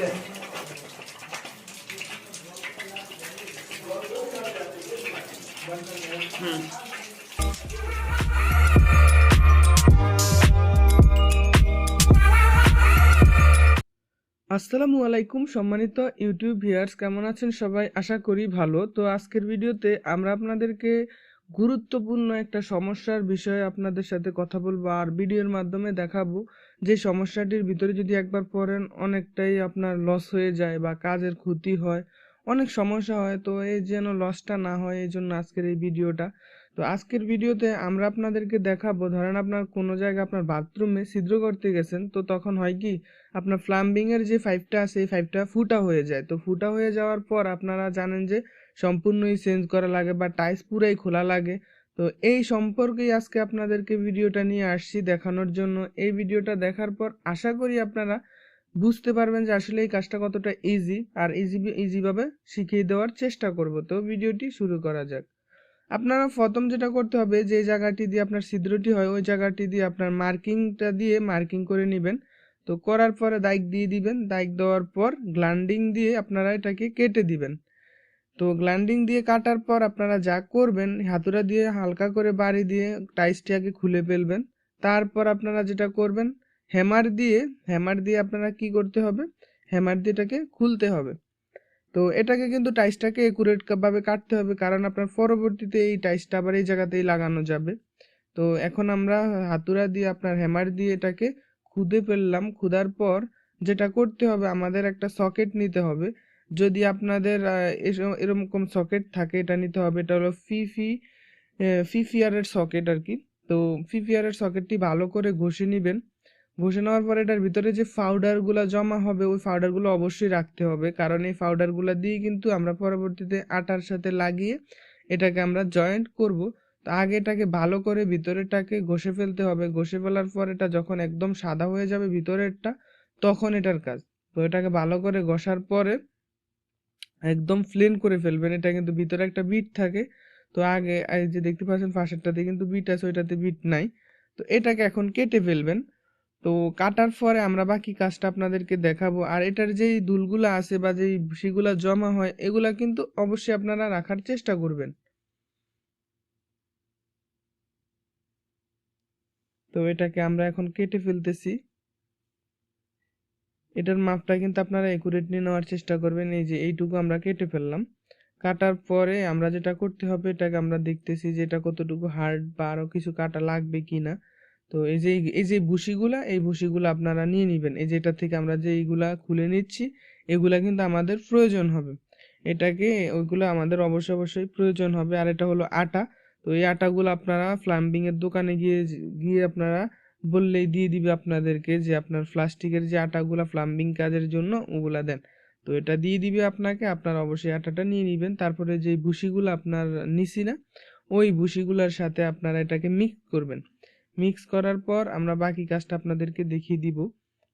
আসসালামু আলাইকুম সম্মানিত ইউটিউব ভিউয়ার্স, কেমন আছেন সবাই? আশা করি ভালো। তো আজকের ভিডিওতে আমরা আপনাদেরকে গুরুত্বপূর্ণ একটা সমস্যার বিষয়ে আপনাদের সাথে কথা বলবো, আর ভিডিওর মাধ্যমে দেখাবো যে সমস্যাটির ভিতরে যদি একবার পড়েন অনেকটাই আপনার লস হয়ে যায় বা কাজের ক্ষতি হয়, অনেক সমস্যা হয়। তো এই যেন লসটা না হয় এই জন্য আজকের এই ভিডিওটা। তো আজকের ভিডিওতে আমরা আপনাদেরকে দেখাবো, ধরেন আপনার কোনো জায়গায় আপনার বাথরুমে ছিদ্র করতে গেছেন, তো তখন হয় কি আপনার প্লাম্বিংয়ের যে পাইপটা আছে এই পাইপটা ফুটা হয়ে যায়। তো ফুটা হয়ে যাওয়ার পর আপনারা জানেন যে সম্পূর্ণই চেঞ্জ করা লাগে বা টাইলস পুরাই খোলা লাগে। তো এই সম্পর্কেই আজকে আপনাদেরকে ভিডিওটা নিয়ে আসছি দেখানোর জন্য। এই ভিডিওটা দেখার পর আশা করি আপনারা বুঝতে পারবেন যে আসলে এই কাজটা কতটা ইজি, আর ইজিভাবে শিখিয়ে দেওয়ার চেষ্টা করব। তো ভিডিওটি শুরু করা যাক। আপনারা প্রথম যেটা করতে হবে, যে জায়গাটি দিয়ে আপনার ছিদ্রটি হয় ওই জায়গাটি দিয়ে আপনার মার্কিংটা দিয়ে মার্কিং করে নেবেন। তো করার পরে দাগ দিয়ে দিবেন। দাগ দেওয়ার পর গ্লান্ডিং দিয়ে আপনারা এটাকে কেটে দিবেন। তো গ্লান্ডিং দিয়ে কাটার পর আপনারা যা করবেন, হাতুড়া দিয়ে হালকা করে বাড়ি দিয়ে টাইসটাকে খুলে ফেলবেন। তারপর আপনারা যেটা করবেন, হ্যামার দিয়ে আপনারা কি করতে হবে, হ্যামার দিয়ে এটাকে খুলতে হবে। তো এটাকে কিন্তু টাইসটাকে একুরেট ভাবে কাটতে হবে, কারণ আপনার পরবর্তীতে এই টাইসটা আবার এই জায়গাতেই লাগানো যাবে। তো এখন আমরা হাতুড়া দিয়ে আপনার হ্যামার দিয়ে এটাকে খুদে ফেললাম। খুদার পর যেটা করতে হবে, আমাদের একটা সকেট নিতে হবে। যদি আপনাদের এরকম সকেট থাকে এটা নিতে হবে। এটা হলো ফিফিয়ারের সকেট আর কি। তো ফিফিয়ারের সকেটটি ভালো করে ঘষে নেবেন। ঘষে নেওয়ার পরে এটার ভিতরে যে পাউডারগুলো জমা হবে ওই পাউডারগুলো অবশ্যই রাখতে হবে, কারণ এই পাউডারগুলো দিয়ে কিন্তু আমরা পরবর্তীতে আটার সাথে লাগিয়ে এটাকে আমরা জয়েন্ট করব। তো আগে এটাকে ভালো করে ভিতরেরটাকে ঘষে ফেলতে হবে। ঘষে ফেলার পর এটা যখন একদম সাদা হয়ে যাবে ভিতরেরটা, তখন এটার কাজ। তো এটাকে ভালো করে ঘষার পরে একদম প্লেন করে ফেলবেন। এটা কিন্তু ভিতরে একটা বিট থাকে। তো আগে এই যে দেখতে পাচ্ছেন পাশেরটাতে কিন্তু বিট আছে, ওইটাতে বিট নাই। তো এটাকে এখন কেটে ফেলবেন। তো কাটার পরে আমরা বাকি কাজটা আপনাদেরকে দেখাবো। আর এটার যেই দুলগুলা আছে বা যেই ভুসিগুলা জমা হয় এগুলা কিন্তু অবশ্যই আপনারা রাখার চেষ্টা করবেন। তো এটাকে আমরা এখন কেটে ফেলতেছি। এটার মাপটা কিন্তু আপনারা একুরেটলি নেওয়ার চেষ্টা করবেন। এই যে এইটুকু আমরা কেটে ফেললাম। কাটার পরে আমরা যেটা করতে হবে, এটাকে আমরা দেখতেছি যে এটা কতটুকু হার্ড বা আরো কিছু কাটা লাগবে কিনা। তো এই যে ভুসিগুলা আপনারা নিয়ে নেবেন। এই যে এটা থেকে আমরা যে এইগুলা খুলে নিচ্ছি, এগুলা কিন্তু আমাদের প্রয়োজন হবে। এটাকে ওইগুলো আমাদের অবশ্যই প্রয়োজন হবে। আর এটা হলো আটা। তো এই আটাগুলো আপনারা প্লাম্বিং এর দোকানে গিয়ে গিয়ে আপনারা বললেই দিয়ে দিবে আপনাদেরকে যে আপনার প্লাস্টিকের যে আটাগুলা প্লাম্বিং কাজের জন্য ওগুলা দেন। তো এটা দিয়ে দিবে আপনাকে, আপনারা অবশ্যই আটাটা নিয়ে নেবেন। তারপরে যে ভুসিগুলো আপনার নিছি না, ওই ভুসিগুলোর সাথে আপনারা এটাকে মিক্স করবেন। মিক্স করার পর আমরা বাকি কাজটা আপনাদেরকে দেখিয়ে দিব।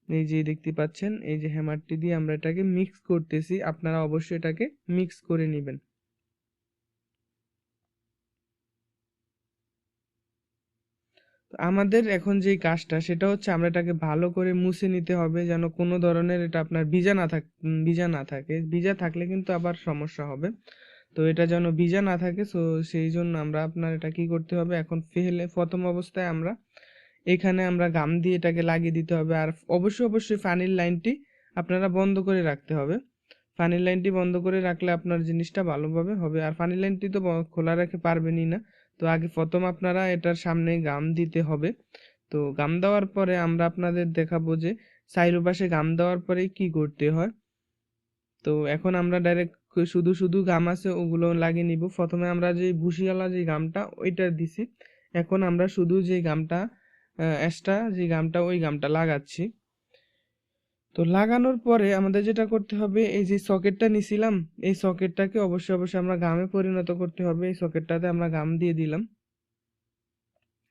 এই যে দেখতে পাচ্ছেন, এই যে হ্যামারটি দিয়ে আমরা এটাকে মিক্স করতেছি। আপনারা অবশ্যই এটাকে মিক্স করে নেবেন। আমাদের এখন যে কাজটা সেটা হচ্ছে আমরা এটাকে ভালো করে মুছে নিতে হবে, যেন কোনো ধরনের এটা আপনার ভিজা না থাকে। ভিজা থাকলে কিন্তু আবার সমস্যা হবে। তো এটা যেন ভিজা না থাকে, সো সেই জন্য আমরা আপনার এটা কি করতে হবে, এখন প্রথম অবস্থায় এখানে আমরা গাম দিয়ে এটাকে লাগিয়ে দিতে হবে। আর অবশ্যই পানির লাইনটি আপনারা বন্ধ করে রাখতে হবে। পানির লাইনটি বন্ধ করে রাখলে আপনার জিনিসটা ভালোভাবে হবে। আর পানির লাইনটি তো খোলা রাখতে পারবেনই না। তো আগে প্রথম আপনারা এটার সামনে গাম দিতে হবে। তো গাম দেওয়ার পরে আমরা আপনাদের দেখাবো যে চারিপাশে গাম দেওয়ার পরে কি করতে হয়। তো এখন আমরা ডাইরেক্ট শুধু গাম আছে ওগুলো লাগিয়ে নিব। প্রথমে আমরা যে ভুসিওয়ালা যে গামটা ওইটা দিছি, এখন আমরা শুধু যে গামটা এক্সট্রা যে গামটা ওই গামটা লাগাচ্ছি। তো লাগানোর পরে আমাদের যেটা করতে হবে, এই যে সকেটটা নিছিলাম এই সকেটটাকে অবশ্যই আমরা গামে পরিণত করতে হবে। এই সকেটটাতে আমরা গাম দিয়ে দিলাম।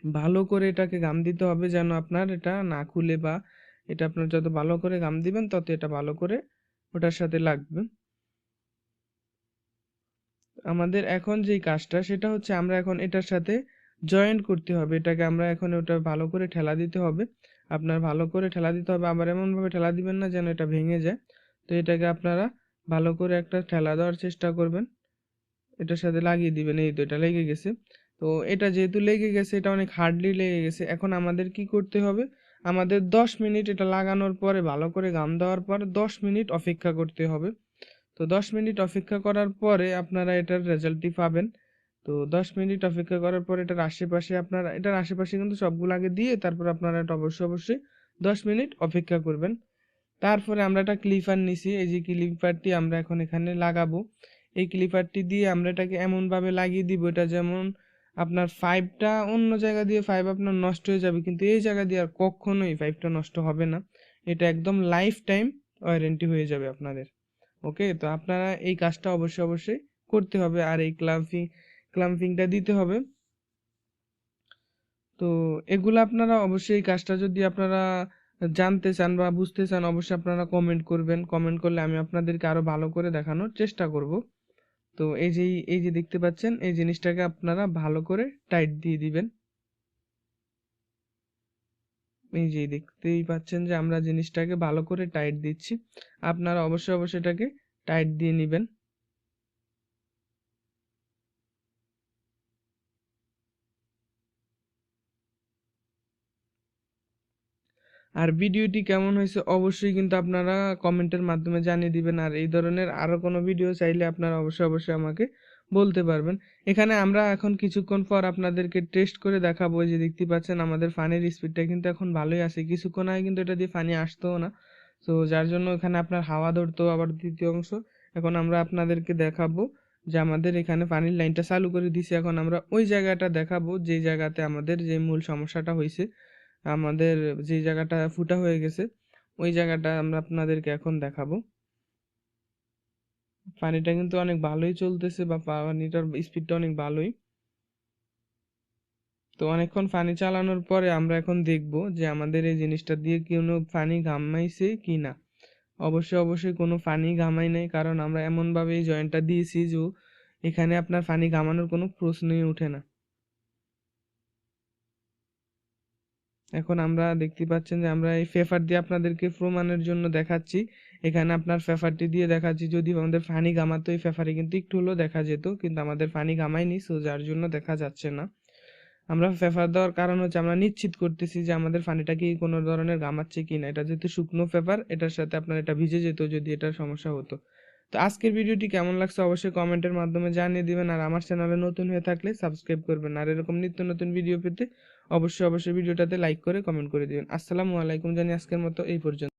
ভালো করে এটাকে গাম দিতে হবে যেন আপনার এটা না খুলে, বা এটা আপনার যত ভালো করে গাম দিবেন তত এটা ভালো করে ওটার সাথে লাগবে। আমাদের এখন যেই কাজটা সেটা হচ্ছে আমরা এখন এটার সাথে জয়েন্ট করতে হবে। এটাকে আমরা এখন ওটা ভালো করে ঠেলা দিতে হবে। আপনার ভালো করে ঠেলা দিতে হবে, আবার এমনভাবে ঠেলা দিবেন না যেন এটা ভেঙে যায়। তো এটাকে আপনারা ভালো করে একটা ঠেলা দেওয়ার চেষ্টা করবেন, এটার সাথে লাগিয়ে দিবেন। এই তো এটা লেগে গেছে। তো এটা যেহেতু লেগে গেছে, এটা অনেক হার্ডলি লেগে গেছে, এখন আমাদের কি করতে হবে, আমাদের 10 মিনিট এটা লাগানোর পরে ভালো করে গাম দেওয়ার পর 10 মিনিট অপেক্ষা করতে হবে। তো 10 মিনিট অপেক্ষা করার পরে আপনারা এটার রেজাল্টটি পাবেন। তো 10 মিনিট অপেক্ষা করার পর এটার আশেপাশে আপনারা, এটার আশেপাশে কিন্তু সবগুলো আগে দিয়ে তারপর আপনারা এটা অবশ্যই 10 মিনিট অপেক্ষা করবেন। তারপরে আমরা একটা ক্লিপার নিছি, এই যে ক্লিপারটি আমরা এখন এখানে লাগাবো। এই ক্লিপারটি দিয়ে আমরা এটাকে এমনভাবে লাগিয়ে দিব, এটা যেমন আপনার পাইপটা অন্য জায়গা দিয়ে পাইপ আপনার নষ্ট হয়ে যাবে, কিন্তু এই জায়গা দিয়ে আর কখনোই পাইপটা নষ্ট হবে না। এটা একদম লাইফ টাইম ওয়ারেন্টি হয়ে যাবে আপনাদের। ওকে, তো আপনারা এই কাজটা অবশ্যই করতে হবে, আর এই ক্লাম্পিংটা দিতে হবে। তো এগুলো আপনারা অবশ্যই, এই কাজটা যদি আপনারা জানতে চান বা বুঝতে চান, অবশ্যই আপনারা কমেন্ট করবেন। কমেন্ট করলে আমি আপনাদেরকে আরো ভালো করে দেখানোর চেষ্টা করব। তো এই যে দেখতে পাচ্ছেন, এই জিনিসটাকে আপনারা ভালো করে টাইট দিয়ে দিবেন। এই যে দেখতেই পাচ্ছেন যে আমরা জিনিসটাকে ভালো করে টাইট দিচ্ছি, আপনারা অবশ্যই এটাকে টাইট দিয়ে নেবেন। আর ভিডিওটি কেমন হয়েছে অবশ্যই কিন্তু আপনারা কমেন্টের মাধ্যমে জানিয়ে দিবেন। আর এই ধরনের আরো কোনো ভিডিও চাইলে আপনারা অবশ্যই আমাকে বলতে পারবেন। এখানে আমরা এখন কিছুক্ষণ পর আপনাদেরকে টেস্ট করে দেখাবো। এই যে দেখতে পাচ্ছেন আমাদের ফানির স্পিডটা কিন্তু এখন ভালোই আছে, কিছুক্ষণ আগে কিন্তু এটা দিয়ে ফানি আসতো না। তো যার জন্য এখানে আপনার হাওয়া ধরতো। আবার দ্বিতীয় অংশ, এখন আমরা আপনাদেরকে দেখাবো যে আমাদের এখানে পানির লাইনটা চালু করে দিছি। এখন আমরা ওই জায়গাটা দেখাবো যে জায়গাতে আমাদের যে মূল সমস্যাটা হয়েছে, আমাদের যে জায়গাটা ফুটা হয়ে গেছে, ওই জায়গাটা আমরা আপনাদেরকে এখন দেখাবো। পানিটা কিন্তু অনেক ভালোই চলতেছে, বা পানিটার স্পিডটা অনেক ভালোই। তো অনেকক্ষণ পানি চালানোর পরে আমরা এখন দেখব যে আমাদের এই জিনিসটা দিয়ে কোনো পানি ঘামাইছে কি না। অবশ্যই কোনো পানি ঘামাই নাই, কারণ আমরা এমনভাবে এই জয়েন্টটা দিয়েছি যে এখানে আপনার পানি ঘামানোর কোনো প্রশ্নই ওঠে না। এখন আমরা দেখতে পাচ্ছেন যে আমরা এই পেপার দিয়ে আপনাদেরকে প্রমাণের জন্য দেখাচ্ছি। এখানে আপনার পেপারটি দিয়ে দেখাচ্ছি, যদি আমাদের পানি ঘামাতো এই পেপারে কিন্তু একটু হলেও দেখা যেত, কিন্তু আমাদের পানি ঘামায়নি, সো যার জন্য দেখা যাচ্ছে না। আমরা পেপার দেওয়ার কারণ হচ্ছে আমরা নিশ্চিত করতেছি যে আমাদের পানিটা কি কোনো ধরনের ঘামাচ্ছে কিনা। এটা যেহেতু শুকনো পেপার, এটার সাথে আপনার এটা ভিজে যেত যদি এটার সমস্যা হতো। তো আজকের ভিডিওটি কেমন লাগছে অবশ্যই কমেন্টের মাধ্যমে জানিয়ে দিবেন। আর আমার চ্যানেলে নতুন হয়ে থাকলে সাবস্ক্রাইব করবেন। আর এরকম নিত্য নতুন ভিডিও পেতে অবশ্যই ভিডিওটাতে লাইক করে কমেন্ট করে দিবেন। আসসালামু আলাইকুম জানি আজকের মতো এই পর্যন্ত।